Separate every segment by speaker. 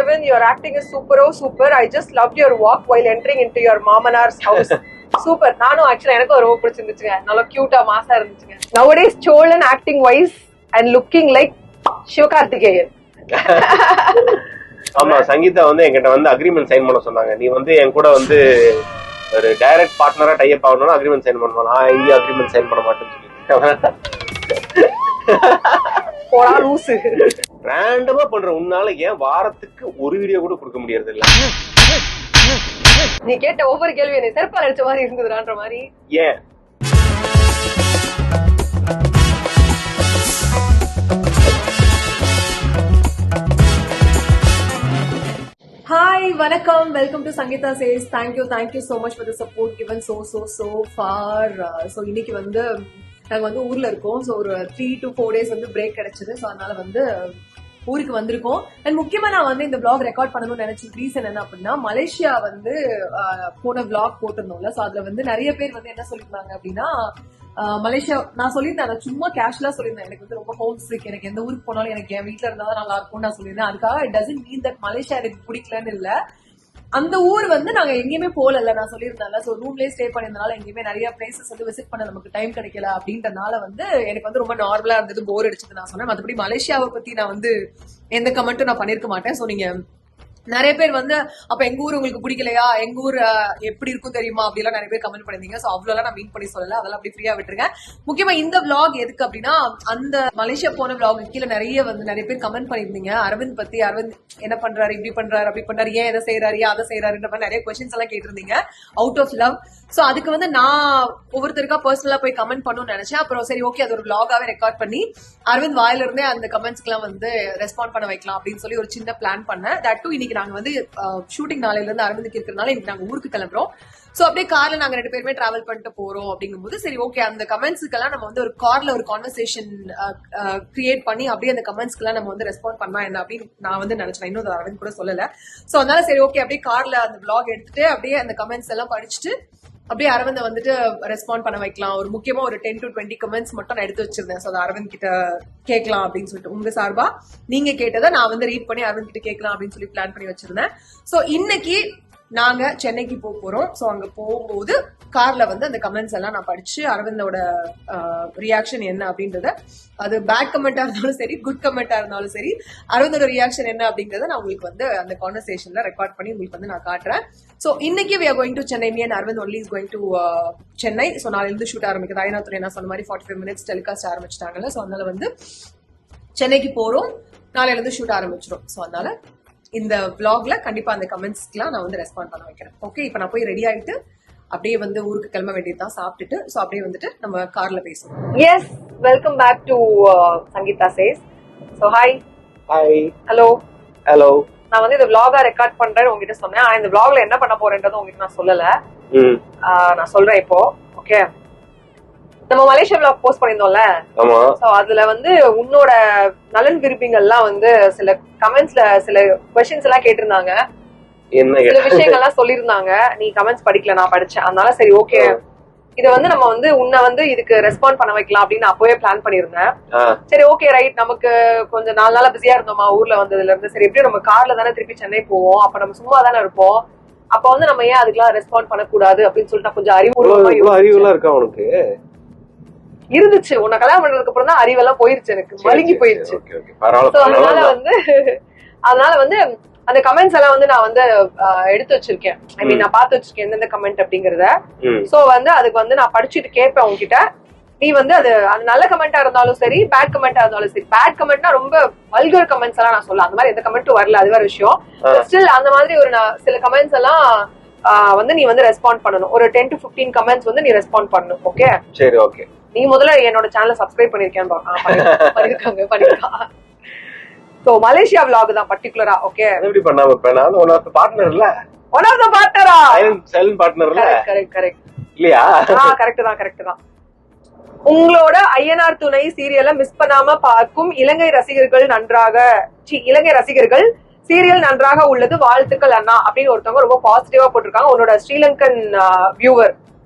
Speaker 1: Aravind, your acting is super. I just loved your walk while entering into your Mamanar's house. Super. நானும் ஆக்சுவலா எனக்கு ரொம்ப பிடிச்சிருந்துச்சுங்க. நல்லா கியூட்டா மாசா இருந்துச்சுங்க. Nowadays Cholan acting wise and looking like Sivakarthikeyan.
Speaker 2: ஆமா, சங்கீதா வந்து என்கிட்ட வந்து அக்ரிமெண்ட் சைன் பண்ண சொன்னாங்க. நீ வந்து என் கூட வந்து ஒரு டைரக்ட் பார்ட்னரா டைப் ஆகணும்னா அக்ரிமெண்ட் சைன் பண்ணுவோம். நான் இங்கே அக்ரிமெண்ட் சைன் பண்ண மாட்டேன்னு சொல்லிட்டு ரேண்டமா பண்ற உன்னால ஏன் வாரத்துக்கு ஒரு வீடியோ கூட கொடுக்க முடியறது இல்ல?
Speaker 1: நீ கேட்ட ஒவ்வொரு கேள்வி என்னை செருப்பால் அடிச்ச மாதிரி இருந்ததுன்ற மாதிரி.
Speaker 2: ஏன்
Speaker 1: ஹாய் வணக்கம், welcome to Sangeetha says. Thank you so much for the support given so far. So இன்னைக்கு வந்து நாங்கள் வந்து ஊர்ல இருக்கோம். ஸோ ஒரு 3 to 4 days வந்து பிரேக் கிடைச்சது. ஸோ அதனால வந்து ஊருக்கு வந்திருக்கோம். அண்ட் முக்கியமா நான் வந்து இந்த vlog ரெக்கார்ட் பண்ணணும்னு நினைச்ச ரீசன் என்ன அப்படின்னா, மலேசியா வந்து போன vlog போட்டிருந்தோம்ல. ஸோ அதுல வந்து நிறைய பேர் வந்து என்ன சொல்லியிருந்தாங்க அப்படின்னா, மலேசியா நான் சொல்லியிருந்தேன், நான் சும்மா கேஷுவலா சொல்லியிருந்தேன், எனக்கு வந்து ரொம்ப ஹோம் சிக், எனக்கு எந்த ஊருக்கு போனாலும் எனக்கு என் வீட்டுல இருந்தாதான் நல்லா இருக்கும்னு நான் சொல்லியிருந்தேன். அதுக்காக it doesn't mean that Malaysia எனக்கு பிடிக்கலன்னு இல்ல, அந்த ஊர் வந்து நாங்க எங்கேயுமே போகல, நான் சொல்லியிருந்தேன்ல. ஸோ ரூம்லேயே ஸ்டே பண்ணியிருந்தனால எங்கேயுமே நிறைய பிளேசஸ் வந்து விசிட் பண்ண நமக்கு டைம் கிடைக்கல. அப்படின்றனால வந்து எனக்கு வந்து ரொம்ப நார்மலா இருந்தது, போர் அடிச்சது நான் சொன்னேன். மற்றபடி மலேசியாவை பத்தி நான் வந்து எந்த கமெண்ட்டும் நான் பண்ணிருக்க மாட்டேன். ஸோ நீங்க நிறைய பேர் வந்து அப்ப எங்க ஊர் உங்களுக்கு பிடிக்கலையா, எங்க ஊர் எப்படி இருக்கும் தெரியுமா அப்படிலாம் நிறைய பேர் கமெண்ட் பண்ணிருந்தீங்க. சோ அவ்வளவு நான் மீட் பண்ணி சொல்லல, அதெல்லாம் அப்படி ஃப்ரீயா விட்டுருங்க. முக்கியமா இந்த விளாக் எதுக்கு அப்படின்னா, அந்த மலேசியா போன விளாக் கீழே நிறைய பேர் கமெண்ட் பண்ணிருந்தீங்க அரவிந்த் பத்தி. அரவிந்த் என்ன பண்றாரு, இப்படி பண்றாரு, அப்படி பண்றாரு, ஏன் எதை செய்யறாரு, அதை செய்யறாருன்ற மாதிரி நிறைய கொஸ்டின்ஸ் எல்லாம் கேட்டிருந்தீங்க அவுட் ஆஃப் லவ். சோ அதுக்கு வந்து நான் ஒவ்வொருத்தருக்கா பர்சனலா போய் கமெண்ட் பண்ணணும்னு நினைச்சேன். அப்புறம் சரி ஓகே, அது ஒரு விளாகாவே ரெக்கார்ட் பண்ணி அரவிந்த் வாயில இருந்தே அந்த கமெண்ட்ஸ்க்கு எல்லாம் வந்து ரெஸ்பாண்ட் பண்ண வைக்கலாம் அப்படின்னு சொல்லி ஒரு சின்ன பிளான் பண்ணேன். தட் டூ இன்னைக்கு நாங்க வந்து ஷூட்டிங் நாளையில இருந்து அரவிந்துக்கு இருக்கிறதுனால இன்னைக்கு நாங்க ஊருக்கு கிளம்புறோம். சோ அப்படியே கார்ல நாங்க 2 பேருமே டிராவல் பண்ணிட்டு போறோம். அப்படிங்கும்போது சரி ஓகே, அந்த கமெண்ட்ஸ்க்கெல்லாம் நம்ம வந்து ஒரு கார்ல ஒரு கான்வர்சேஷன் கிரியேட் பண்ணி அப்படியே அந்த கமெண்ட்ஸ்க்கெல்லாம் நம்ம வந்து ரெஸ்பாண்ட் பண்ணா என்ன அப்படின்னு நான் வந்து நினைச்சேன். இன்னும் அரவிந்த் கூட சொல்லல. சோ அதனால சரி ஓகே, அப்படியே கார்ல அந்த vlog எடுத்துட்டு அப்படியே அந்த கமெண்ட்ஸ் எல்லாம் படிச்சுட்டு அப்படியே அரவிந்த் வந்துட்டு ரெஸ்பாண்ட் பண்ண வைக்கலாம். ஒரு முக்கியமா ஒரு 10 to 20 கமெண்ட்ஸ் மட்டும் நான் எடுத்து வச்சிருந்தேன். ஸோ அரவிந்த் கிட்ட கேட்கலாம் அப்படின்னு சொல்லிட்டு, உங்க சார்பா நீங்க கேட்டதை நான் வந்து ரீட் பண்ணி அரவிந்த் கிட்ட கேட்கலாம் அப்படின்னு சொல்லி பிளான் பண்ணி வச்சிருந்தேன். ஸோ இன்னைக்கு நாங்க சென்னைக்கு போறோம். ஸோ அங்க போகும்போது கார்ல வந்து அந்த கமெண்ட்ஸ் எல்லாம் நான் படிச்சு அரவிந்தோட ரியாக்ஷன் என்ன அப்படின்றத, அது பேட் கமெண்டா இருந்தாலும் சரி, குட் கமெண்டா இருந்தாலும் சரி, அரவிந்தோட ரியாக்ஷன் என்ன அப்படிங்கறத நான் உங்களுக்கு வந்து அந்த கான்வர்சேஷன்ல ரெக்கார்ட் பண்ணி உங்களுக்கு வந்து நான் காட்டுறேன். ஸோ இன்னைக்கு we are going to Chennai. me and Aravind only is going to Chennai. So நாளையிலிருந்து ஷூட் ஆரம்பிக்குது. ஐநாத்துறை நான் சொன்ன மாதிரி 45 minutes டெலிகாஸ்ட் ஆரம்பிச்சிட்டாங்கல்ல. ஸோ அதனால வந்து சென்னைக்கு போறோம், நாளையிலிருந்து ஷூட் ஆரம்பிச்சிடும். ஸோ அதனால இந்த vlogல கண்டிப்பா அந்த கமெண்ட்ஸ்க்குலாம் நான் வந்து ரெஸ்பாண்ட் பண்ண வைக்கிறேன். ஓகே, இப்போ நான் போய் ரெடி ஆயிட்டு அப்படியே வந்து ஊருக்கு கிளம்ப வேண்டியதுதான் சாப்பிட்டுட்டு. ஸோ அப்படியே வந்துட்டு நம்ம கார்ல பேசுவோம். Yes, welcome back to Sangeetha says. So hi. Hello. நான் வந்து இந்த vlog ரெக்கார்ட் பண்றேன்னு உங்ககிட்ட சொன்னேன். இந்த vlogல என்ன பண்ண போறேன்றது உங்ககிட்ட நான் சொல்லல. நான் சொல்றேன் இப்போ. ஓகே, நம்ம மலேசியா vlog போஸ்ட் பண்ணிருந்தோம்ல. சோ அதுல வந்து உன்னோட நலன் விரும்பிங்கள்லாம் வந்து சில கமெண்ட்ஸ்ல சில क्वेश्चंस எல்லாம் கேட்டிருந்தாங்க, சில விஷயங்கள்லாம் சொல்லிருந்தாங்க. நீ கமெண்ட்ஸ் படிக்கல, நான் படிச்சேன். அதனால சரி ஓகே, இத வந்து நம்ம வந்து உன்னை வந்து இதுக்கு ரெஸ்பாண்ட் பண்ண வைக்கலாம் அப்படின்னு அப்பவே பிளான் பண்ணிருந்தேன். சரி ஓகே ரைட், நமக்கு கொஞ்சம் 4 நாளா பிஸியா இருந்தோமா ஊர்ல வந்ததுல இருந்து. சரி எப்படியும் நம்ம கார்ல தானே திருப்பி சென்னை போவோம், அப்ப நம்ம சும்மா தானே இருப்போம், அப்ப வந்து நம்ம ஏன் அதுக்கெல்லாம் ரெஸ்பாண்ட் பண்ணக்கூடாது அப்படின்னு சொல்லிட்டு கொஞ்சம் அறிவுலாம் இருக்கா உனக்கு இருந்துச்சு. உன்னை கல்யாணம் பண்றதுக்கு அப்புறம் தான் அறிவெல்லாம் போயிருச்சு, எனக்கு மழுங்கி போயிருச்சு. அதனால வந்து அந்த கமெண்ட்ஸ் எல்லாம் வந்து நான் வந்து எடுத்து வச்சிருக்கேன். ஐ மீன் நான் பார்த்து வச்சிருக்கேன் எந்தெந்த கமெண்ட் அப்படிங்கறத. சோ வந்து அதுக்கு வந்து நான் படிச்சுட்டு கேட்பேன் உங்ககிட்ட. நீ வந்து அது நல்ல கமெண்டா இருந்தாலும் சரி, பேட் கமெண்டா இருந்தாலும் சரி. பேட் கமெண்ட்னா ரொம்ப வல்கர் கமெண்ட்ஸ் எல்லாம் நான் சொல்ல, அந்த மாதிரி எந்த கமெண்ட்டும் வரல, அது வேற விஷயம். ஸ்டில் அந்த மாதிரி ஒரு சில கமெண்ட்ஸ் எல்லாம் வந்து நீ வந்து ரெஸ்பாண்ட் பண்ணணும். ஒரு 10 to 15 கமெண்ட்ஸ் வந்து நீ ரெஸ்பாண்ட் பண்ணணும். ஓகே சரி ஓகே. நீ முதல்ல என்னோட சேனலை சப்ஸ்கிரைப் பண்ணிருக்காங்க. சோ மலேசியா vlog தான் பர்టిక్యులரா. ஓகே, எப்படி பண்ணாம இருப்பேன் நான். ஒன் ஆஃப் தி பார்ட்னர்ல, ஒன் ஆஃப் தி பார்ட்னரா, சைலண்ட் பார்ட்னர்ல. கரெக்ட் இல்லையா? கரெக்ட் தான். உங்களோட ஐயனார் துணை சீரியலை மிஸ் பண்ணாம பார்க்கும் இலங்கை ரசிகர்கள் சீரியல் நன்றாக உள்ளது, வாழ்த்துக்கள் அண்ணா அப்படின்னு ஒருத்தவங்க ரொம்ப பாசிட்டிவா போட்டிருக்காங்க. உன்னோட Sri Lankan viewer.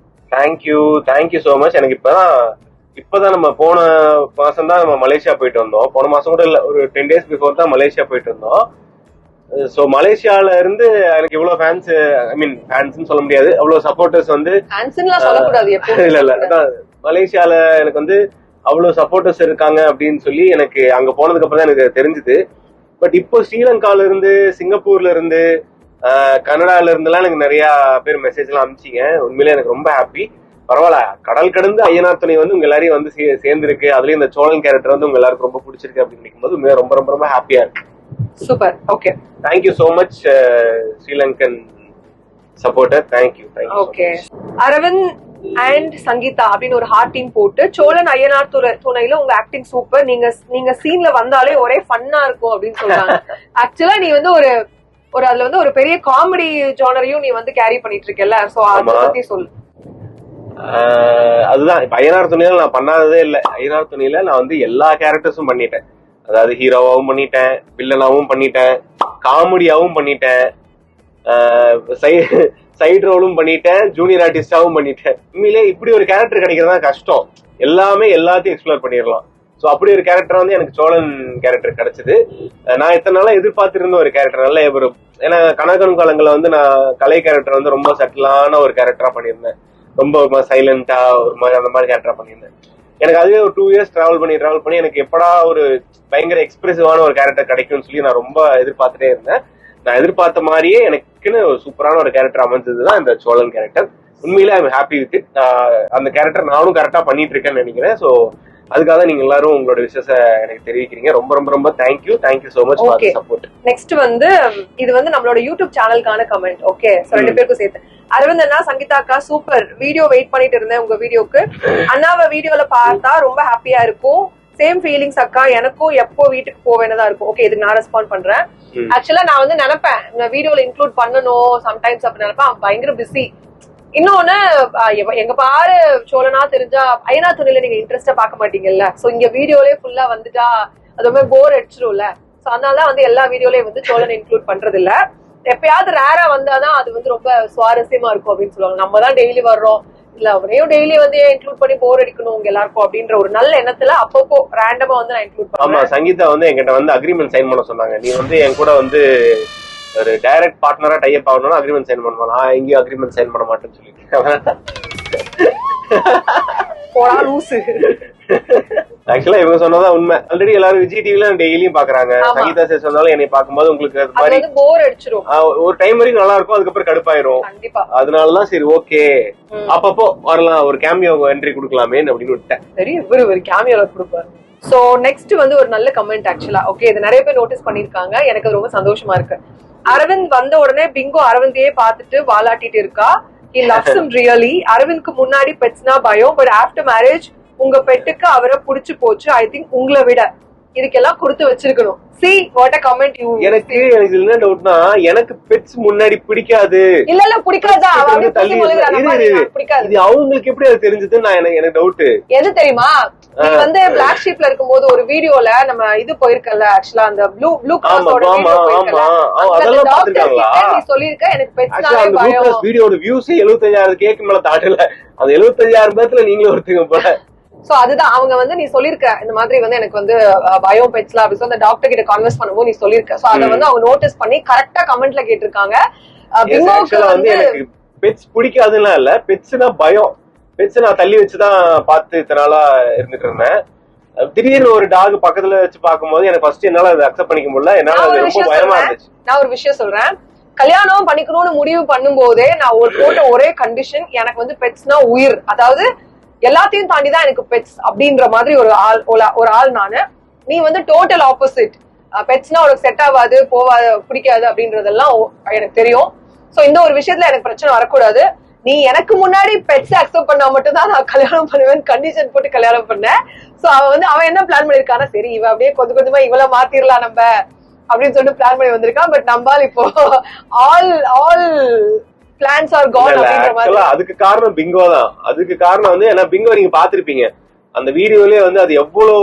Speaker 1: Thank you so much. எனக்கு இப்பதான் நம்ம போன மாசம் தான் நம்ம மலேசியா போயிட்டு வந்தோம். போன மாசம் கூட இல்ல, ஒரு 10 days பிஃபோர் தான் மலேசியா போயிட்டு வந்தோம்.
Speaker 2: சோ மலேசியால இருந்து எனக்கு இவ்வளவு ஃபேன்ஸ், ஐ மீன் ஃபேன்ஸ்னு சொல்ல முடியாது, அவ்வளவு சப்போர்ட்டர்ஸ் வந்து இல்ல இல்ல அதான் மலேசியால எனக்கு வந்து அவ்வளவு சப்போர்ட்டர்ஸ் இருக்காங்க அப்படின்னு சொல்லி எனக்கு அங்க போனதுக்கு அப்புறம் தான் எனக்கு தெரிஞ்சுது. பட் இப்போ ஸ்ரீலங்கால இருந்து, சிங்கப்பூர்ல இருந்து, கனடால இருந்தெல்லாம் எனக்கு நிறைய பேர் மெசேஜ் எல்லாம் அனுப்பிச்சிங்க. உண்மையிலே எனக்கு ரொம்ப ஹாப்பி. பரவாயில்ல, கடல் கடந்து ஐயனார் துணை வந்து உங்க எல்லாரையும் வந்து சேர்ந்திருக்கு, அதுலயும் இந்த சோழன் கேரக்டர் வந்து உங்க எல்லாருக்கும் ரொம்ப பிடிச்சிருக்கு அப்படின்னு நினைக்கும் போது ரொம்ப ரொம்ப ரொம்ப ஹாப்பியா இருக்கு.
Speaker 1: Super. Okay,
Speaker 2: thank you so much Sri Lankan supporter. Thank you.
Speaker 1: Okay, Aravind and Sangeetha அப்படின்னு ஒரு ஹார்ட் டீம் போட்டு சோழன் ஐயனார் துணையில உங்க ஆக்டிங் சூப்பர், நீங்க சீன்ல வந்தாலே ஒரே ஃபன்னா இருக்கும் அப்படின்னு சொல்றாங்க. ஆக்சுவலா நீ வந்து ஒரு அதுல வந்து ஒரு பெரிய காமெடி ஜானரையும் நீ வந்து கேரி பண்ணிட்டு இருக்கல, சோ அத பத்தி சொல்லு.
Speaker 2: அதுதான் இப்ப ஐயனார் துணையில நான் பண்ணாததே இல்ல. ஐயனார் துணையில நான் வந்து எல்லா கேரக்டர்ஸும் பண்ணிட்டேன். அதாவது ஹீரோவாவும் பண்ணிட்டேன், வில்லனாவும் பண்ணிட்டேன், காமெடியாவும் பண்ணிட்டேன், சைடு ரோலும் பண்ணிட்டேன், ஜூனியர் ஆர்டிஸ்டாவும் பண்ணிட்டேன். உண்மையிலே இப்படி ஒரு கேரக்டர் கிடைக்கிறதா கஷ்டம். எல்லாத்தையும் எக்ஸ்ப்ளோர் பண்ணிடலாம். சோ அப்படி ஒரு கேரக்டர் வந்து எனக்கு சோழன் கேரக்டர் கிடைச்சது. நான் இத்தனை நாளா எதிர்பார்த்திருந்த ஒரு கேரக்டர். நல்ல ஒரு, ஏன்னா கனகன் காலங்களை வந்து நான் கலை கேரக்டர் வந்து ரொம்ப சட்டிலான ஒரு கேரக்டரா பண்ணியிருந்தேன். ரொம்ப ஒரு மாதிரி சைலண்டா ஒரு மாதிரி அந்த மாதிரி கேரக்டரா பண்ணியிருந்தேன். எனக்கு அதுவே ஒரு 2 years டிராவல் பண்ணி எனக்கு எப்படா ஒரு பயங்கர எக்ஸ்பிரசிவான ஒரு கேரக்டர் கிடைக்கும்னு சொல்லி நான் ரொம்ப எதிர்பார்த்துட்டே இருந்தேன். நான் எதிர்பார்த்த மாதிரியே எனக்குன்னு ஒரு சூப்பரான ஒரு கேரக்டர் அமைஞ்சதுதான் இந்த சோழன் கேரக்டர். உண்மையிலே I am happy with it. அந்த கேரக்டர் நானும் கரெக்டா பண்ணிட்டு இருக்கேன்னு நினைக்கிறேன். சோ அதுக்காக நீங்க எல்லாரும் உங்களோட விஷயத்தை எனக்கு தெரிவிக்கிறீங்க. ரொம்ப ரொம்ப ரொம்ப thank you so much for support.
Speaker 1: Next வந்து இது வந்து நம்மளோட யூடியூப் சேனலுக்கான கமெண்ட். ஓகே, சோ 2 பேருக்கும் சேர்த்து அரவிந்த் அண்ணா, சங்கீதா அக்கா சூப்பர் வீடியோ, வெயிட் பண்ணிட்டு இருந்தேன் உங்க வீடியோக்கு. அண்ணாவை வீடியோல பார்த்தா ரொம்ப ஹாப்பியா இருக்கும். சேம் ஃபீலிங்ஸ் அக்கா, எனக்கும் எப்போ வீட்டுக்கு போவேனதான் இருக்கும். ஓகே, இதுக்கு நான் ரெஸ்பாண்ட் பண்றேன். ஆக்சுவலா நான் வந்து நினைப்பேன் வீடியோல இன்க்ளூட் பண்ணணும் சம்டைம்ஸ் அப்படி நினைப்பேன். பயங்கர பிஸி. இன்னொன்னு, எங்க பாரு சோழனா தெரிஞ்சா ஐயனார் துணையில நீங்க இன்ட்ரெஸ்டா பாக்க மாட்டீங்கல்ல. சோ இங்க வீடியோலயே ஃபுல்லா வந்துட்டா அது மாதிரி போர் அடிச்சிரும்ல. சோ அதனாலதான் வந்து எல்லா வீடியோலயும் வந்து சோழனை இன்க்ளூட் பண்றது இல்ல. எப்பயாவது ரேரா வந்தாதான் அது வந்து ரொம்ப சுவாரஸ்யமா இருக்கும் அப்படின்னு சொல்லுவாங்க. நம்ம தான் டெய்லி வர்றோம், இல்ல அவனையும் டெய்லி வந்து இன்க்ளூட் பண்ணி போர் அடிக்கணும் உங்க எல்லாருக்கும் அப்படின்ற ஒரு நல்ல எண்ணத்துல அப்பப்போ ரேண்டமா வந்து நான் இன்க்ளூட் பண்ணேன்.
Speaker 2: ஆமா, சங்கீதா வந்து என்கிட்ட வந்து அக்ரிமெண்ட் சைன் பண்ண சொன்னாங்க. நீ வந்து என் கூட வந்து ஒரு டைரக்ட் பார்ட்னரா டைப் ஆகணும்னா அக்ரிமெண்ட் சைன் பண்ணுவாங்க. நான் எங்கேயும் அக்ரிமெண்ட் சைன் பண்ண மாட்டேன்னு சொல்லிட்டு ஆக்சுவலா இவங்க சொன்னதான் உண்மை. ஆல்ரெடி எல்லாரும் விஜய் டிவில டெய்லியும் பாக்குறாங்க. சங்கீதா சேஸ் வந்தாலும் என்னை பார்க்கும்போது உங்களுக்கு அது மாதிரி
Speaker 1: போர் அடிச்சிரும்.
Speaker 2: ஒரு டைம் வரைக்கும் நல்லா இருக்கும், அதுக்கப்புறம் கடுப்பாயிரும். அதனாலதான் சரி ஓகே அப்பப்போ வரலாம், ஒரு கேமியோ என்ட்ரி கொடுக்கலாமே அப்படின்னு விட்டேன்.
Speaker 1: சரி, இவரு ஒரு கேமியோல கொடுப்பாரு. சோ நெக்ஸ்ட் வந்து ஒரு நல்ல கமெண்ட் ஆக்சுவலா. ஓகே, இது நிறைய பேர் நோட்டீஸ் பண்ணிருக்காங்க, எனக்கு ரொம்ப சந்தோஷமா இருக்கு. அரவிந்த் வந்த உடனே பிங்கோ அரவிந்தையே பார்த்துட்டு வாலாட்டிட்டு இருக்கா. He loves him really. அரவிந்த்க்கு முன்னாடி பெட்ஸ்னா பயம், பட் ஆஃப்டர் மேரேஜ் உங்க பெட்டுக்கு அவரை புடிச்சு போச்சு. ஐ திங்க் உங்களை விட இதுக்கெல்லாம் கொடுத்து வச்சிருக்கணும். See what a comment you.
Speaker 2: எனக்கு என்ன டவுட்னா, எனக்கு பெட்ஸ் முன்னாடி பிடிக்காது.
Speaker 1: இல்ல பிடிக்காதா,
Speaker 2: இது அவங்களுக்கு எப்படி அது தெரிஞ்சது? நான் எனக்கு டவுட்
Speaker 1: எது தெரியுமா, நீ வந்து பிளாக் ஷீப்ல இருக்கும்போது ஒரு வீடியோல நம்ம இது போயிருக்கல, ஆக்சுவலா அந்த ப்ளூ கிராஸோட நீ சொல்லிருக்க எனக்கு பெட்ஸ்னாலே பயம்.
Speaker 2: வீடியோட வியூஸ் 75,000 கேக்கு மேல தாட்டல. அது 75,000 பேர்ல நீங்களும் ஒருத்தங்க போல.
Speaker 1: சோ அதுதான் அவங்க வந்து நீ சொல்லிருக்க இந்த மாதிரி வந்து எனக்கு வந்து பயம் பெட்ஸ்லாம் அப்படி அந்த டாக்டர் கிட்ட கன்வர்ஸ் பண்ணும்போது நீ சொல்லிருக்க. சோ அத வந்து அவங்க நோட்டீஸ் பண்ணி கரெக்டா கமெண்ட்ல கேட்டிருக்காங்க.
Speaker 2: வந்து எனக்கு பெட்ஸ் பிடிக்காதுன்னா இல்ல, பெட்ஸ்னா பயம். பெட்ஸ் நான் தள்ளி வச்சுதான் பார்த்து இத்தனை நாளா இருந்துட்டு இருந்தேன். திடீர்னு ஒரு டாக் பக்கத்துல வச்சு பார்க்கும்போது எனக்கு ஃபர்ஸ்ட் என்னால அதை அக்செப்ட் பண்ணிக்க முடியல. என்னால அது ரொம்ப பயமா இருந்துச்சு.
Speaker 1: நான் ஒரு விஷயம் சொல்றேன், கல்யாணம் பண்ணிக்கணும்னு முடிவு பண்ணும் போதே நான் போட்ட ஒரே கண்டிஷன், எனக்கு வந்து பெட்ஸ்னா உயிர், அதாவது எல்லாத்தையும் தாண்டிதான் எனக்கு பெட்ஸ் அப்படின்ற மாதிரி ஒரு ஆள் நானு. நீ வந்து டோட்டல் ஆப்போசிட். பெட்ஸ்னா உனக்கு செட் ஆகாது, போவாது, பிடிக்காது அப்படின்றதெல்லாம் எனக்கு தெரியும். சோ இந்த ஒரு விஷயத்துல எனக்கு பிரச்சனை வரக்கூடாது. நீ எனக்கு முன்னாடி பெட்ஸ் அக்செப்ட் பண்ணா மட்டும் தான் நான் கல்யாணம் பண்ணுவேன் கண்டிஷன் போட்டு கல்யாணம் பண்ணேன். சோ அவன் என்ன பிளான் பண்ணிருக்கானா, சரி இவ அப்படியே கொஞ்சம் கொஞ்சமா இவள மாத்திரலாம் நம்ம அப்படின்னு சொல்லிட்டு பிளான் பண்ணி வந்திருக்கான். பட் நம்மால் இப்போ ஆல் பிளான்ஸ் ஆர் கான் அப்படின்ற மாதிரி.
Speaker 2: அதுக்கு காரணம் பிங்கோ தான். அதுக்கு காரணம் வந்து ஏன்னா பிங்கோ நீங்க பாத்திருப்பீங்க அந்த வீடியோலயே வந்து அது எவ்வளவு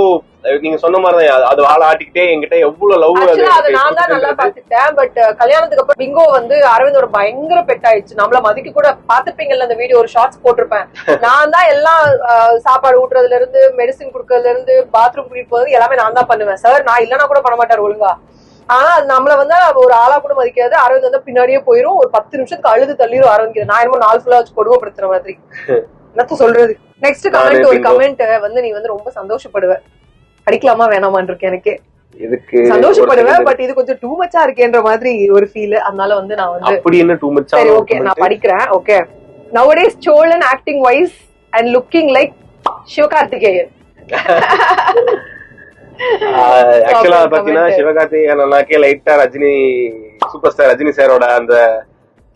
Speaker 2: நீங்க சொன்ன மாதிரிதான் அது வாழ ஆட்டிக்கிட்டே என்கிட்ட எவ்வளவு லவ்.
Speaker 1: அதை நான் தான் நல்லா பாத்துட்டேன். பட் கல்யாணத்துக்கு அப்புறம் பிங்கோ வந்து அரவிந்தோட பயங்கர பெட் ஆயிடுச்சு. நம்மள மதிக்க கூட பாத்துப்பீங்கல்ல அந்த வீடியோ, ஒரு ஷார்ட்ஸ் போட்டிருப்பேன். நான் தான் எல்லாம் சாப்பாடு ஊட்டுறதுல இருந்து மெடிசின் குடுக்கறதுல இருந்து பாத்ரூம் கூட்டிட்டு போறது எல்லாமே நான் தான் பண்ணுவேன். சார் நான் இல்லன்னா கூட பண்ண மாட்டாரு ஒழுங்கா. ஆனா அது நம்மள வந்து ஒரு ஆளா கூட மதிக்காது. அரவிந்த் வந்து பின்னாடியே போயிரும். ஒரு 10 நிமிஷத்துக்கு அழுது தள்ளிடும் அரவிந்த். நான் என்னமோ நாள் ஃபுல்லா வச்சு கொடுமைப்படுத்துற மாதிரி. என்னத்த சொல்றது. நெக்ஸ்ட் கமெண்ட், ஒரு கமெண்ட் வந்து நீ வந்து ரொம்ப சந்தோஷப்படுவ. படிக்கலாமா வேணாமான்னு இருக்கு எனக்கு. இதுக்கு சந்தோஷப்படுவேன், பட் இது கொஞ்சம் டூ மச்சா இருக்கேன்ற மாதிரி ஒரு ஃபீல். அதனால வந்து நான் வந்து
Speaker 2: அப்படி என்ன டூ மச்சா.
Speaker 1: சரி ஓகே நான் படிக்கிறேன். Okay. Nowadays Cholan acting wise and looking like Sivakarthikeyan.
Speaker 2: ஆக்சுவலா பாத்தீங்கன்னா சிவகார்த்திகேயன் லைட்டா ரஜினி சூப்பர் ஸ்டார் ரஜினி சாரோட அந்த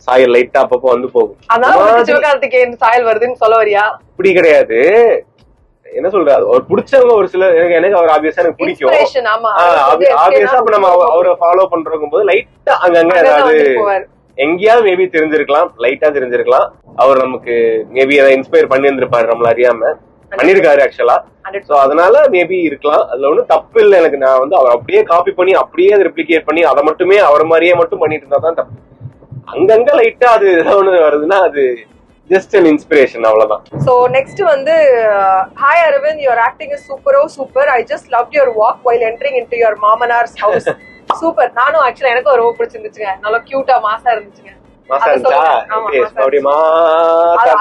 Speaker 2: சாயல் லைட்டா அப்பப்போ வந்து போகும்.
Speaker 1: அதனால சிவகார்த்திகேயன் சாயல் வருதுன்னு சொல்ல வரியா?
Speaker 2: அப்படி கிடையாது. என்ன சொல்றாரு, ஒரு பிடிச்சவங்க ஒரு சில எனக்கு அவர் ஆப்வியஸா எனக்கு பிடிக்கும். ஆப்வியஸா இப்ப நம்ம அவரை ஃபாலோ பண்றோம் போது லைட்டா அங்கங்க ஏதாவது எங்கேயாவது மேபி தெரிஞ்சிருக்கலாம், லைட்டா தெரிஞ்சிருக்கலாம். அவர் நமக்கு மேபி அதை இன்ஸ்பயர் பண்ணி இருந்திருப்பாரு, நம்மள அறியாம பண்ணிருக்காரு ஆக்சுவலா. சோ அதனால மேபி இருக்கலாம், அதுல ஒண்ணும் தப்பு இல்லை. எனக்கு நான் வந்து அவர் அப்படியே காப்பி பண்ணி அப்படியே அதை ரெப்ளிகேட் பண்ணி அதை மட்டுமே அவர் மாதிரியே மட்டும் பண்ணிட்டு இருந்தா தான் தப்பு. அங்கங்க லைட்டா அது ஒண்ணு வருதுன்னா அது just an inspiration, அவ்வளவுதான்.
Speaker 1: So next வந்து hi Arvind, your acting is super. I just loved your walk while entering into your மாமனார்ஸ் house. Super. நானும் ஆக்சுவலா எனக்கு ரொம்ப பிடிச்சிருந்துச்சுங்க. நல்லா கியூட்டா மாசா இருந்துச்சுங்க.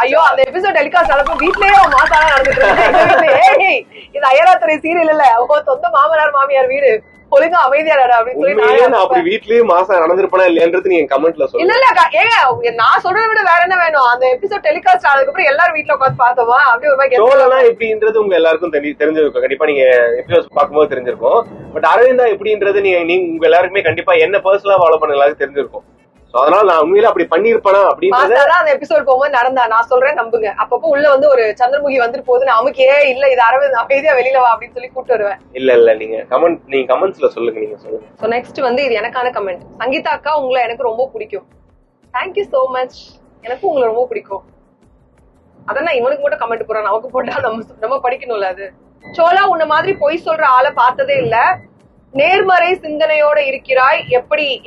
Speaker 1: ஐயோ அந்த எபிசோட் டெலிகாஸ்ட் ஆனப்ப வீட்லயே மாசா நடந்துட்டு இருந்தேன். இது ஐயராத்துறை சீரியல் இல்ல, சொந்த மாமனார் மாமியார் வீடு, ஒழுங்கா அமைதியா அப்படின்னு சொல்லி
Speaker 2: அப்படி வீட்லயே மாசம் நடந்திருப்பா இல்லையன்றது நீங்க கமெண்ட்ல சொல்லுங்க.
Speaker 1: இல்ல ஏங்க நான் சொல்றதை விட வேற என்ன வேணும். அந்த எபிசோட் டெலிகாஸ்ட் ஆனதுக்கு அப்புறம் எல்லாரும் வீட்ல உட்காந்து பார்த்தோமா அப்படி ஒரு மாதிரி
Speaker 2: சோழனா எப்படின்றது உங்க எல்லாருக்கும் தெரிஞ்சிருக்கும். கண்டிப்பா நீங்க எபிசோட் பார்க்கும்போது தெரிஞ்சிருக்கும். பட் அரவிந்தா எப்படின்றது நீங்க உங்க எல்லாருக்குமே கண்டிப்பா என்ன பர்சனலா ஃபாலோ பண்ண எல்லாருக்கும் தெரிஞ்சிருக்கும். அதனால நான் உண்மையில அப்படி பண்ணிருப்பேனா அப்படின்னு
Speaker 1: அந்த எபிசோட் போகும்போது நடந்தா நான் சொல்றேன் நம்புங்க. அப்பப்போ உள்ள வந்து ஒரு சந்திரமுகி வந்துட்டு போகுது, நமக்கு இல்ல இது அரவிந்த் அமைதியா வெளியில வா அப்படின்னு சொல்லி கூப்பிட்டு வருவேன்.
Speaker 2: இல்ல நீங்க கமெண்ட்ஸ்ல சொல்லுங்க, நீங்க சொல்லுங்க.
Speaker 1: சோ நெக்ஸ்ட் வந்து இது எனக்கான கமெண்ட். சங்கீதா அக்கா உங்களை எனக்கு ரொம்ப பிடிக்கும். Thank you so much. எனக்கும் உங்களை ரொம்ப பிடிக்கும். அதான் இவனுக்கு மட்டும் கமெண்ட் போறான், நமக்கு போட்டா நம்ம படிக்கணும்ல. அது சோலா உன்ன மாதிரி பொய் சொல்ற ஆளை பார்த்ததே இல்ல, நேர்மறை சிந்தனையோட இருக்கிறாய்.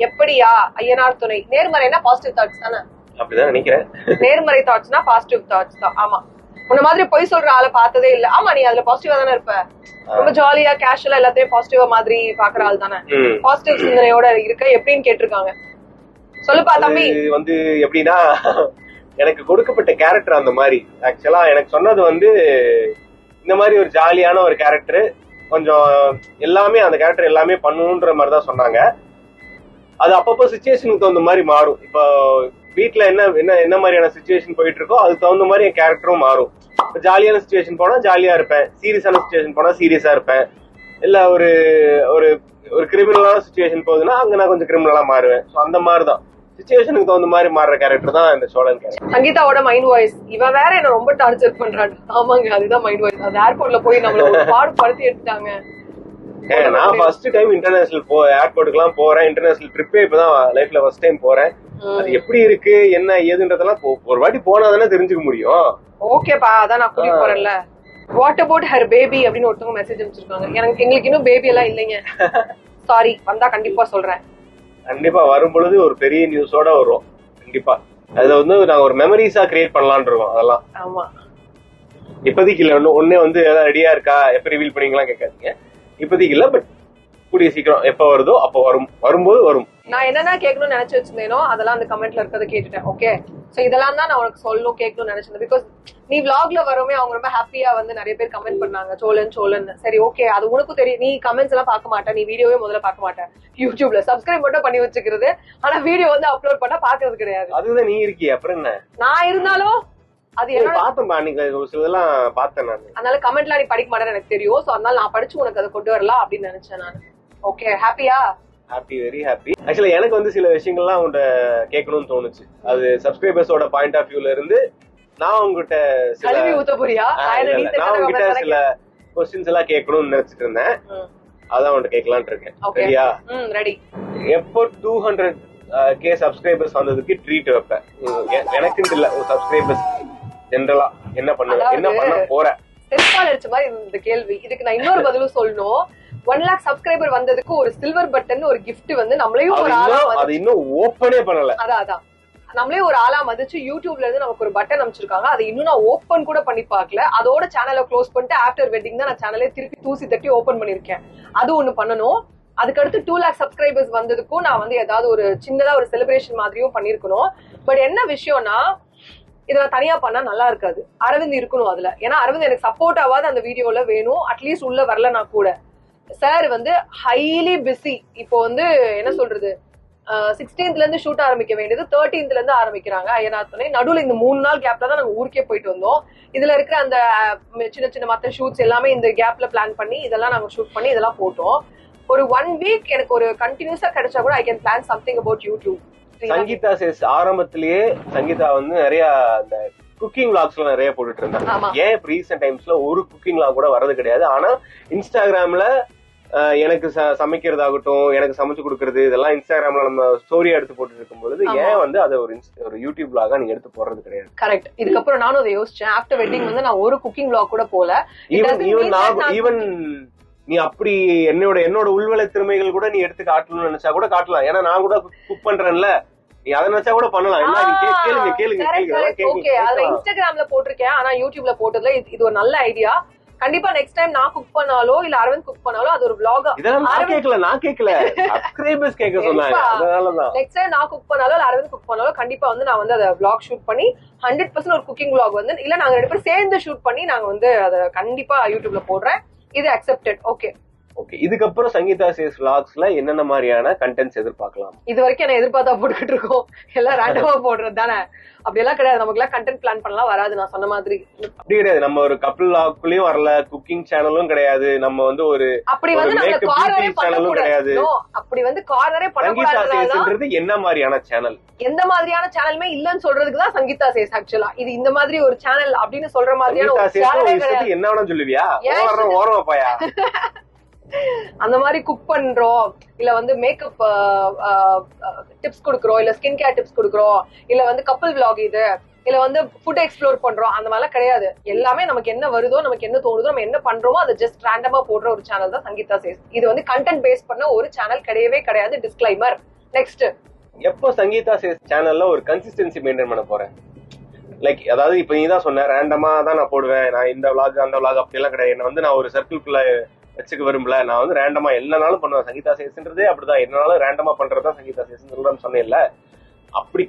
Speaker 1: எப்படியா ஐயனார் துணை. நேர்மறைனா பாசிட்டிவ் தாட்ஸ் தானே?
Speaker 2: அப்படிதான் நினைக்கிறேன்.
Speaker 1: நேர்மறை தாட்ஸ்னா பாசிட்டிவ் தாட்ஸ் தான். ஆமா, உன்ன மாதிரி பொய் சொல்ற ஆளை பார்த்ததே இல்ல. ஆமா, நீ அதுல பாசிட்டிவா தானே இருப்ப. ரொம்ப ஜாலியா கேஷுவலா எல்லாத்தையும் பாசிட்டிவா மாதிரி பாக்குற ஆள் தானே. பாசிட்டிவ் சிந்தனையோட இருக்க எப்படின்னு கேட்டிருக்காங்க. சொல்லுப்பா தம்பி.
Speaker 2: வந்து எப்படின்னா எனக்கு கொடுக்கப்பட்ட கேரக்டர் அந்த மாதிரி. ஆக்சுவலா எனக்கு சொன்னது வந்து இந்த மாதிரி ஒரு ஜாலியான ஒரு கேரக்டர், கொஞ்சம் எல்லாமே அந்த கேரக்டர் எல்லாமே பண்ணணுன்ற மாதிரி தான் சொன்னாங்க. அது அப்பப்போ சிச்சுவேஷனுக்கு தகுந்த மாதிரி மாறும். இப்போ வீட்டுல என்ன மாதிரியான சிச்சுவேஷன் போயிட்டு இருக்கோ அதுக்கு தகுந்த மாதிரி என் கேரக்டரும் மாறும். இப்போ ஜாலியான சிச்சுவேஷன் போனா ஜாலியா இருப்பேன், சீரியஸான சிச்சுவேஷன் போனா சீரியஸா இருப்பேன். இல்ல ஒரு ஒரு கிரிமினலான சிச்சுவேஷன் போகுதுன்னா அங்க நான் கொஞ்சம் கிரிமினலா மாறுவேன். அந்த மாதிரிதான் சிச்சுவேஷனுக்கு தகுந்த மாதிரி மாறுற கேரக்டர் தான் இந்த சோழன் கேரக்டர்.
Speaker 1: சங்கீதாவோட மைண்ட் வாய்ஸ். இவன் வேற என்ன ரொம்ப டார்ச்சர் பண்றான். ஆமாங்க, அதுதான் மைண்ட் வாய்ஸ். அது ஏர்போர்ட்ல போய் நம்மள ஒரு பாடுபடுத்தி எடுத்துட்டாங்க.
Speaker 2: நான் ஃபர்ஸ்ட் டைம் இன்டர்நேஷனல் ஏர்போர்ட்டுக்கு எல்லாம் போறேன். இன்டர்நேஷனல் ட்ரிப்பே இப்பதான் லைஃப்ல ஃபர்ஸ்ட் டைம் போறேன். அது எப்படி இருக்கு என்ன ஏதுன்றதெல்லாம் ஒரு வாட்டி போனாதானே தெரிஞ்சுக்க முடியும்.
Speaker 1: ஓகேப்பா, அதான் நான் கூட்டிட்டு போறேன்ல. வாட் அபவுட் ஹர் பேபி அப்படின்னு ஒருத்தவங்க மெசேஜ் அனுப்பிச்சிருக்காங்க. எங்களுக்கு இன்னும் பேபி எல்லாம் இல்லைங்க. சாரி, வந்தா கண்டிப்பா சொல்றேன்.
Speaker 2: கண்டிப்பா வரும் பொழுது ஒரு பெரிய நியூஸோட வரும். கண்டிப்பா அதுல வந்து நாங்க ஒரு மெமரிஸா கிரியேட் பண்ணலாம்னு இருக்கோம். அதெல்லாம்
Speaker 1: ஆமா,
Speaker 2: இப்போதைக்கு இல்ல. ஒன்னே வந்து ஏதாவது ரெடியா இருக்கா, எப்ப ரிவீல் பண்ணீங்களா கேட்காதீங்க. இப்போதைக்கு இல்ல, பட் கூடிய சீக்கிரம் எப்ப வருதோ அப்ப வரும்போது வரும்.
Speaker 1: நான் என்னென்ன கேட்கணும்னு நினைச்சு வச்சிருந்தேனோ அதெல்லாம் அந்த கமெண்ட்ல இருக்கிறத கேட்டுட்டேன். ஓகே, சோ இதெல்லாம் தான் நான் உனக்கு சொல்லணும் கேட்கணும்னு நினைச்சிருந்தேன். பிகாஸ் நீ vlogல வரவே அவங்க ரொம்ப ஹாப்பியா வந்து நிறைய பேர் கமெண்ட் பண்ணாங்க சோழன். சரி ஓகே, அது உனக்கும் தெரியும். நீ கமெண்ட்ஸ் எல்லாம் பார்க்க மாட்டேன், நீ வீடியோவே முதல்ல பார்க்க மாட்டேன். யூடியூப்ல சப்ஸ்கிரைப் மட்டும் பண்ணி வச்சுக்கிறது, ஆனா வீடியோ வந்து அப்லோட் பண்ணா பாக்குறது கிடையாது.
Speaker 2: அதுதான் நீ இருக்கிய அப்புறம் என்ன.
Speaker 1: நான் இருந்தாலும் அது
Speaker 2: பாத்தேன், நீங்க ஒரு சிலதெல்லாம் பார்த்தேன் நான்.
Speaker 1: அதனால கமெண்ட்லாம் நீ படிக்க மாட்டேன்னு எனக்கு தெரியும். சோ அதனால நான் படிச்சு உனக்கு அதை கொண்டு வரலாம் அப்படின்னு நினைச்சேன் நான். ஓகே, ஹாப்பியா?
Speaker 2: Happy, very happy. ஆக்சுவலா எனக்கு வந்து சில விஷயங்கள்லாம் உங்கள்கிட்ட கேட்கணும்னு தோணுச்சு. அது சப்ஸ்கிரைபர்ஸோட பாயிண்ட் ஆஃப் வியூல இருந்து நான் உங்ககிட்ட சில கொஸ்டின்ஸ் எல்லாம் கேட்கணும்னு நினைச்சிட்டு இருந்தேன். அதான் உங்கள்கிட்ட கேட்கலான்னு இருக்கேன். சரியா?
Speaker 1: ரெடி.
Speaker 2: எப்போ 200K சப்ஸ்கிரைபர்ஸ் வந்ததுக்கு ட்ரீட் வைப்பேன். எனக்குன்னு இல்ல, ஒரு சப்ஸ்கிரைபர்ஸ் ஜெனரலா என்ன பண்ண போறேன்.
Speaker 1: இந்த கேள்வி இதுக்கு நான் இன்னொரு பதிலும் சொல்லணும். 1 lakh சப்ஸ்கிரைபர் வந்ததுக்கு ஒரு சில்வர் பட்டன் ஒரு கிஃப்ட் வந்து நம்மளையும் ஒரு ஆளா
Speaker 2: அது இன்னும் ஓபனே பண்ணல.
Speaker 1: அதான் நம்மளே ஒரு ஆளா மதிச்சு யூடியூப்ல இருந்து நமக்கு ஒரு பட்டன் அமைச்சிருக்காங்க. அதை இன்னும் நான் ஓபன் கூட பண்ணி பார்க்கல. அதோட சேனலை க்ளோஸ் பண்ணிட்டு ஆஃப்டர் வெட்டிங் தான் நான் சேனலே திருப்பி தூசி தட்டி ஓபன் பண்ணிருக்கேன். அது ஒண்ணு பண்ணணும். அதுக்கடுத்து 2 lakh சப்ஸ்கிரைபர்ஸ் வந்ததுக்கும் நான் வந்து ஏதாவது ஒரு சின்னதா ஒரு செலிப்ரேஷன் மாதிரியும் பண்ணிருக்கணும். பட் என்ன விஷயம்னா இதை நான் தனியா பண்ணா நல்லா இருக்காது. அரவிந்த் இருக்கணும் அதுல. ஏன்னா அரவிந்த் எனக்கு சப்போர்ட் ஆகாது அந்த வீடியோல வேணும். அட்லீஸ்ட் உள்ள வரலனா கூட. சார் வந்து ஹைலி பிஸி. இப்போ வந்து என்ன சொல்றது 16th இருந்து ஷூட் ஆரம்பிக்க வேண்டியது 13th இருந்து ஆரம்பிக்கிறாங்க ஐயனார் துணை. நடுவில் இந்த 3 நாள் கேப்ல தான் நாங்க ஊருக்கே போயிட்டு வந்தோம். இதுல இருக்கிற அந்த சின்ன சின்ன மற்ற ஷூட்ஸ் எல்லாமே இந்த கேப்ல பிளான் பண்ணி இதெல்லாம் நாங்க ஷூட் பண்ணி இதெல்லாம் போட்டோம். ஒரு 1 வீக் எனக்கு ஒரு கண்டினியூஸா கிடைச்சா கூட I can plan something about YouTube.
Speaker 2: Sangeetha says ஆரம்பத்திலேயே சங்கீதா வந்து நிறைய அந்த குக்கிங் விளாக்ஸ் எல்லாம் நிறைய போட்டுட்டு இருந்தாங்க. ஏன் ரீசெண்ட் டைம்ஸ்ல ஒரு குக்கிங் விளாக் கூட வரது கிடையாது. ஆனா இன்ஸ்டாகிராம்ல எனக்கு சமைக்கிறதாகட்டும், எனக்கு சமைச்சு கொடுக்கறது இதெல்லாம் இன்ஸ்டாகிராம்ல நம்ம ஸ்டோரியா எடுத்து போட்டு இருக்கும் பொழுது ஏன் வந்து அதை ஒரு யூடியூப் விளாகா நீங்க எடுத்து போடுறது கிடையாது?
Speaker 1: கரெக்ட். இதுக்கப்புறம் நானும் அதை யோசிச்சேன். ஆஃப்டர் வெட்டிங் வந்து நான் ஒரு குக்கிங் விளாக் கூட போல.
Speaker 2: ஈவன் நீ அப்படி என்னோட உள்வலை திறமைகள் கூட நீ எடுத்து காட்டணும்னு நினைச்சா கூட காட்டலாம். ஏன்னா நான் கூட குக் பண்றேன்ல, நீ அதை நினைச்சா கூட பண்ணலாம்.
Speaker 1: இன்ஸ்டாகிராம்ல போட்டிருக்கேன், ஆனா யூடியூப்ல போட்டதுல இது ஒரு நல்ல ஐடியா. கண்டிப்பா நெக்ஸ்ட் டைம் நான் குக் பண்ணாலோ இல்ல அரவிந்த் குக் பண்ணாலோ அது ஒரு vlog.
Speaker 2: இதெல்லாம் நான் கேக்கல சப்ஸ்கிரைபர்ஸ் கேக்க சொன்னாங்க. அதனாலதான்
Speaker 1: நெக்ஸ்ட் டைம் நான் குக் பண்ணாலோ இல்ல அரவிந்த் குக் பண்ணாலோ கண்டிப்பா வந்து நான் வந்து அத vlog ஷூட் பண்ணி 100% ஒரு குக்கிங் vlog வந்து இல்ல நாங்க 2 பேரும் சேர்ந்து ஷூட் பண்ணி நாங்க வந்து அத கண்டிப்பா யூடியூப்ல போடுறேன். இது அக்செப்டட். ஓகே.
Speaker 2: இதுக்கப்புறம் சங்கீதா சேஸ் vlogsல என்னென்ன மாதிரியான கண்டென்ட்ஸ் எதிர்பார்க்கலாம்?
Speaker 1: இது வரைக்கும் என்ன எதிர்பார்த்தா போட்டுக்கிட்டு இருக்கோம். எல்லாம் ரேண்டமா போடுறது தானே. அப்படி எல்லாம் கிடையாது. நமக்கு எல்லாம் கண்டென்ட் பிளான் பண்ணலாம் வராது. நான் சொன்ன மாதிரி
Speaker 2: அப்படி கிடையாது. நம்ம ஒரு கப்பிள் vlogலயும் வரல, குக்கிங் சேனலும் கிடையாது, நம்ம வந்து ஒரு
Speaker 1: அப்படி வந்து நம்ம கார்னரே
Speaker 2: சேனலும் கிடையாது.
Speaker 1: அப்படி வந்து கார்னரே
Speaker 2: பண்ணக்கூடாது. என்ன மாதிரியான சேனல்?
Speaker 1: எந்த மாதிரியான சேனலுமே இல்லன்னு சொல்றதுக்கு தான் சங்கீதா சேஸ். ஆக்சுவலா இது இந்த மாதிரி ஒரு சேனல் அப்படின்னு சொல்ற மாதிரியான ஒரு சேனலே கிடையாது.
Speaker 2: என்ன வேணா சொல்லுவியா? ஓரமா பாயா.
Speaker 1: அந்த மாதிரி குக் பண்றோம், இல்ல வந்து மேக்கப் டிப்ஸ் கொடுக்கறோம், இல்ல ஸ்கின் கேர் டிப்ஸ் கொடுக்கறோம், இல்ல வந்து கப்பிள் vlog இது, இல்ல வந்து ஃபுட் எக்ஸ்ப்ளோர் பண்றோம், அந்த மாதிரிலாம் கிடையாது. எல்லாமே நமக்கு என்ன வருதோ, நமக்கு என்ன தோணுதோ, நம்ம என்ன பண்றோமோ அதை ஜஸ்ட் ரேண்டமா போடுற ஒரு சேனல் தான் சங்கீதா சேஸ். இது வந்து கண்டென்ட் பேஸ் பண்ண ஒரு சேனல் கிடையவே கிடையாது. டிஸ்க்ளைமர். நெக்ஸ்ட்,
Speaker 2: எப்போ சங்கீதா சேஸ் சேனல்ல ஒரு கன்சிஸ்டன்சி மெயின்டைன் பண்ண போறேன்? லைக் அதாவது இப்ப நீ தான் சொன்ன ரேண்டமா தான் நான் போடுவேன், நான் இந்த vlog அந்த vlog அப்படி எல்லாம் கிடையாது. என்ன வந்து நான் ஒரு சர்க்கிள்குள்ள வச்சுக்க விரும்பல. நான் வந்து ரேண்டமா எல்லா பண்ணுவேன். சங்கீதா சேஸ்ன்றதே அப்படிதான். என்னாலும் ரேண்டமா பண்றதுதான் சங்கீதா சேஸ்ன்னு சொன்னேன்ல. அப்படி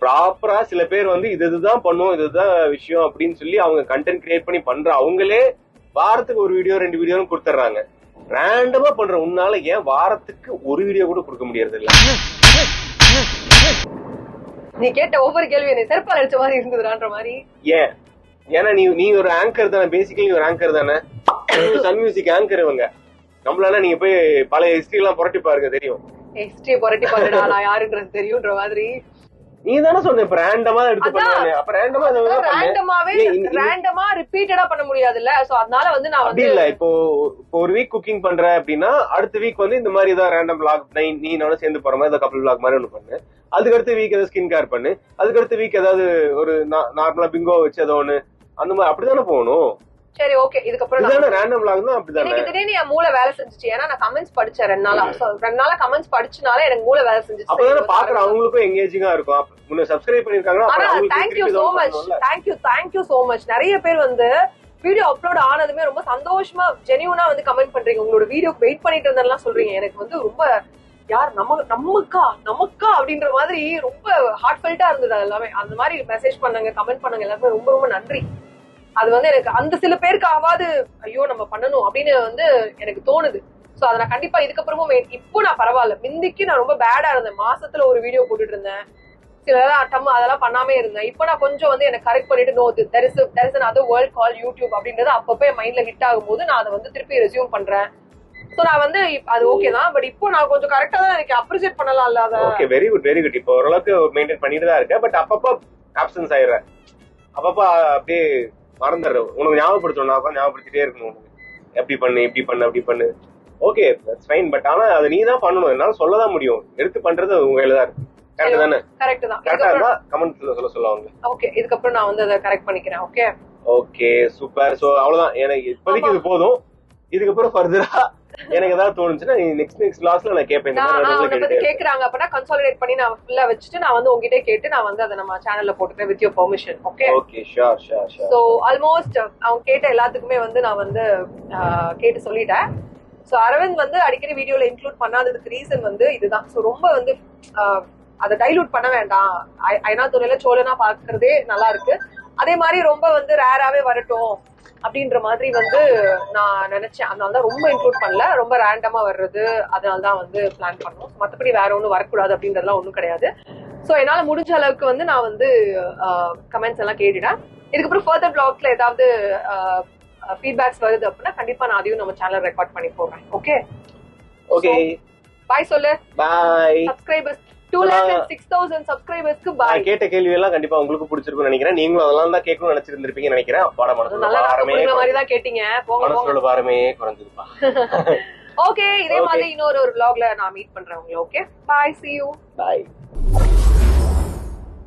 Speaker 2: ப்ராப்பரா சில பேர் வந்து இதுதான் பண்ணுவோம், இதுதான் விஷயம் அப்படின்னு சொல்லி அவங்க கண்டென்ட் கிரியேட் பண்ணி பண்ற அவங்களே வாரத்துக்கு ஒரு வீடியோ 2 வீடியோன்னு கொடுத்துட்றாங்க. ரேண்டமா பண்ற உன்னால ஏன் வாரத்துக்கு ஒரு வீடியோ கூட கொடுக்க முடியறது இல்ல?
Speaker 1: நீ கேட்ட ஒவ்வொரு கேள்வி என்ன செருப்பால் அடிச்ச மாதிரி இருந்ததுன்ற மாதிரி.
Speaker 2: ஏன்னா நீ ஒரு ஆங்கர் தானே, பேசிக்கலி ஒரு ஆங்கர் தானே. சன் மியூசிக் ஆங்கர் இவங்க. நம்மளால நீங்க போய் பழைய ஹிஸ்டரி எல்லாம் புரட்டி பாருங்க, தெரியும்.
Speaker 1: ஹிஸ்டரி புரட்டி பாருடா, நான் யாருன்றது தெரியும்ன்ற மாதிரி.
Speaker 2: நீ தானே சொன்ன இப்ப ரேண்டமா எடுத்து பண்ணுவானே. அப்ப
Speaker 1: ரேண்டமா ரிப்பீட்டடா பண்ண முடியாதுல்ல. சோ அதனால வந்து நான்
Speaker 2: அப்படி இல்ல. இப்போ ஒரு வீக் குக்கிங் பண்ற அப்படின்னா அடுத்த வீக் வந்து இந்த மாதிரி ஏதாவது ரேண்டம் vlog நீ நானும் சேர்ந்து போற மாதிரி ஏதாவது கப்பிள் vlog மாதிரி ஒண்ணு பண்ணு. அதுக்கடுத்த வீக் ஏதாவது ஸ்கின் கேர் பண்ணு. அதுக்கடுத்த வீக் ஏதாவது ஒரு நார்மலா பிங்கோ வச்சு ஏதோ ஒண்ணு அந்த மாதிரி அப்படித்தானே போகணும்.
Speaker 1: சரி, ஓகே. இதுக்கப்புறம்
Speaker 2: ரேண்டம் vlog தான் அப்படிதான்.
Speaker 1: எனக்கு திடீர்னு என் மூளை வேலை செஞ்சுச்சு. ஏன்னா நான் கமெண்ட்ஸ் படிச்சேன் 2 நாளா கமெண்ட்ஸ் படிச்சனால எனக்கு மூளை வேலை செஞ்சுச்சு.
Speaker 2: அப்பதான் பாக்குற அவங்களுக்கும் எங்கேஜிங்கா இருக்கும். முன்ன சப்ஸ்கிரைப் பண்ணிருக்காங்கன்னா
Speaker 1: thank you so much. Thank you so much. நிறைய பேர் வந்து வீடியோ அப்லோட் ஆனதுமே ரொம்ப சந்தோஷமா ஜெனியூனா வந்து கமெண்ட் பண்றீங்க. உங்களோட வீடியோக்கு வெயிட் பண்ணிட்டு இருந்தெல்லாம் சொல்றீங்க. எனக்கு வந்து ரொம்ப யார் நமக்கா அப்படின்ற மாதிரி ரொம்ப ஹார்ட்ஃபெல்ட்டா இருந்தது. அது எல்லாமே அந்த மாதிரி மெசேஜ் பண்ணாங்க, கமெண்ட் பண்ணாங்க. எல்லாருமே ரொம்ப ரொம்ப நன்றி. அது வந்து எனக்கு அந்த சில பேருக்கு ஆவாது ஐயோ நம்ம பண்ணணும் அப்படின்னு வந்து எனக்கு தோணுது. சோ அதை நான் கண்டிப்பா இதுக்கப்புறமும் இப்போ நான் பரவாயில்ல. முந்திக்கு நான் ரொம்ப பேடா இருந்தேன். மாசத்துல ஒரு வீடியோ போட்டுட்டு இருந்தேன். சில அதெல்லாம் பண்ணாமே இருந்தேன். இப்போ நான் கொஞ்சம் வந்து எனக்கு கரெக்ட் பண்ணிட்டு no there is another world called YouTube அப்படின்றது அப்பப்போ என் மைண்ட்ல ஹிட் ஆகும் போது நான் அதை வந்து திருப்பி ரெஸ்யூம் பண்றேன். சோ நான் வந்து அது ஓகே தான். பட் இப்போ நான் கொஞ்சம் கரெக்டா தான் எனக்கு அப்ரிசியேட் பண்ணலாம். இல்ல அத
Speaker 2: ஓகே, வெரி குட். இப்போ ஓரளவுக்கு மெயின்டைன் பண்ணிட்டு தான் இருக்கேன். பட் அப்பப்போ ஆப்சன்ஸ் ஆயிடுறேன். அப்பப்போ அப்படியே மறந்துடுறேன். உனக்கு ஞாபகப்படுத்தணும், நான் ஞாபகப்படுத்திட்டே இருக்கணும். எப்படி பண்ணு இப்படி பண்ணு அப்படி பண்ணு. Okay, that's fine. பட் ஆனா அது நீ தான் பண்ணணும். என்னால சொல்லதான் முடியும். எடுத்து பண்றது உங்க கையில தான் இருக்கு. கரெக்ட் தானே? கரெக்ட் தான். கரெக்டா இருந்தா கமெண்ட்ஸ்ல சொல்லுவாங்க.
Speaker 1: ஓகே, இதுக்கப்புறம் நான் வந்து அதை கரெக்ட் பண்ணிக்கிறேன்.
Speaker 2: Okay super. சோ அவ்வளவுதான். எனக்கு இப்போதைக்கு இது போதும். இதுக்கப்புறம் ஃபர்தரா எனக்கு ஏதாவது தோணுச்சுன்னா நெக்ஸ்ட் vlogsல நான் கேட்பேன்.
Speaker 1: கேக்குறாங்க அப்படின்னா கன்சாலிடேட் பண்ணி நான் ஃபுல்லா வச்சுட்டு நான் வந்து உங்ககிட்ட கேட்டு நான் வந்து அதை நம்ம சேனல்ல போட்டுக்கிறேன் with your permission.
Speaker 2: Okay sure.
Speaker 1: So almost அவங்க கேட்ட எல்லாத்துக்குமே வந்து நான் வந்து கேட்டு சொல்லிட்டேன். சோ அரவிந்த் வந்து அடிக்கடி வீடியோல இன்க்ளூட் பண்ணாததுக்கு ரீசன் வந்து இதுதான். சோ ரொம்ப வந்து அதை டைலூட் பண்ண வேண்டாம். ஐநா துணையில சோழனா பாக்குறதே நல்லா இருக்கு. அதே மாதிரி ரொம்ப வந்து ரேராவே வரட்டும் அப்படின்ற மாதிரி வந்து நான் நினைச்சேன். அதனாலதான் ரொம்ப இன்க்ளூட் பண்ணல. ரொம்ப ரேண்டமா வர்றது அதனாலதான் வந்து பிளான் பண்ணோம். மத்தபடி வேற ஒண்ணும் வரக்கூடாது அப்படின்றதுலாம் ஒண்ணும் கிடையாது. சோ என்னால முடிஞ்ச அளவுக்கு வந்து நான் வந்து கமெண்ட்ஸ் எல்லாம் கேட்டுட்டேன். இதுக்கப்புறம் ஃபர்தர் பிளாக்ஸ்ல ஏதாவது ஃபீட்பேக்ஸ் வருது அப்படின்னா கண்டிப்பா நான் அதையும் நம்ம சேனல் ரெக்கார்ட் பண்ணி போடுறேன். ஓகே
Speaker 2: ஓகே,
Speaker 1: பாய் சொல்லு.
Speaker 2: பாய்.
Speaker 1: சப்ஸ்கிரைபர்ஸ் 2,06,000 சப்ஸ்கிரைபர்ஸ்க்கு பாய்.
Speaker 2: கேட்ட கேள்வி எல்லாம் கண்டிப்பா உங்களுக்கு பிடிச்சிருக்கும்னு நினைக்கிறேன். நீங்களும் அதெல்லாம் தான் கேட்கணும்னு நினைச்சிருந்திருப்பீங்கன்னு நினைக்கிறேன். அப்பாட மனசுல
Speaker 1: மாதிரி தான் கேட்டீங்க.
Speaker 2: மனசோட பாரமே குறைஞ்சிருப்பா.
Speaker 1: ஓகே, இதே மாதிரி இன்னொரு vlogல நான் மீட் பண்றேன் உங்களை. Okay, bye, see you.
Speaker 2: Bye.